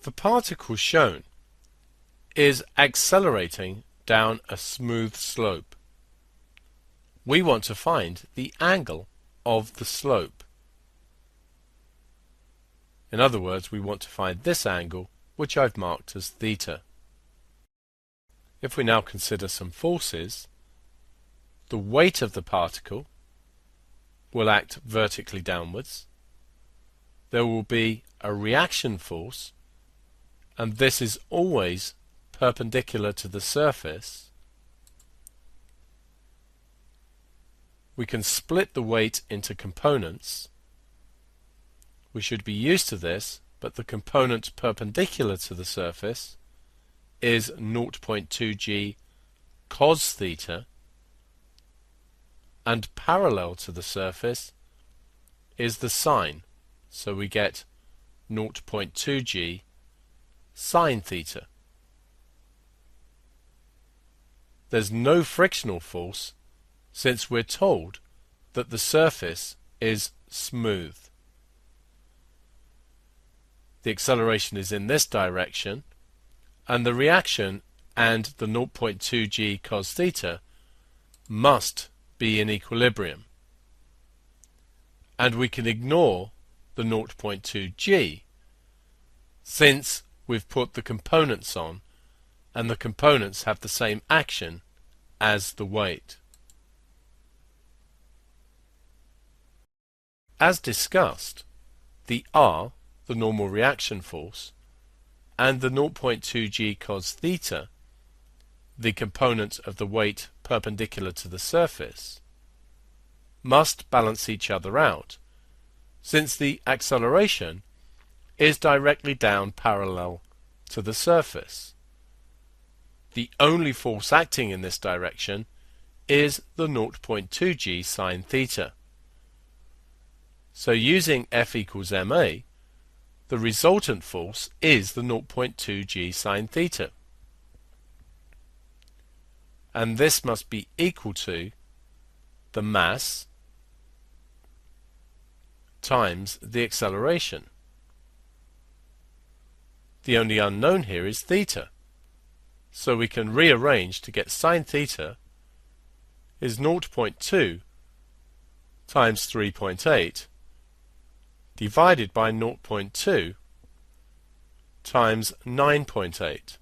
The particle shown is accelerating down a smooth slope. We want to find the angle of the slope. In other words, we want to find this angle, which I've marked as theta. If we now consider some forces, the weight of the particle will act vertically downwards. There will be a reaction force, and this is always perpendicular to the surface. We can split the weight into components. We should be used to this, but the component perpendicular to the surface is 0.2g cos theta, and parallel to the surface is the sine, so we get 0.2g sine theta. There's no frictional force since we're told that the surface is smooth. The acceleration is in this direction, and the reaction and the 0.2g cos theta must be in equilibrium. And we can ignore the 0.2g since we've put the components on, and the components have the same action as the weight. As discussed, the R, the normal reaction force, and the 0.2g cos theta, the component of the weight perpendicular to the surface, must balance each other out, since the acceleration is directly down parallel to the surface. The only force acting in this direction is the 0.2g sine theta. So using F equals ma, the resultant force is the 0.2g sine theta. And this must be equal to the mass times the acceleration. The only unknown here is theta, so we can rearrange to get sine theta is 0.2 times 3.8 divided by 0.2 times 9.8.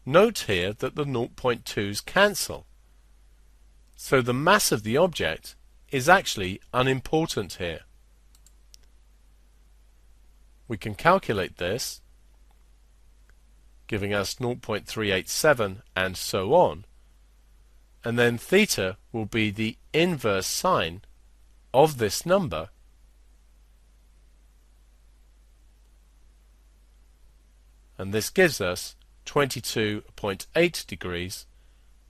Note here that the 0.2's cancel, so the mass of the object is actually unimportant here. We can calculate this, giving us 0.387 and so on, and then theta will be the inverse sine of this number, and this gives us 22.8 degrees,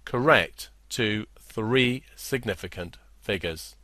correct to 3 significant figures.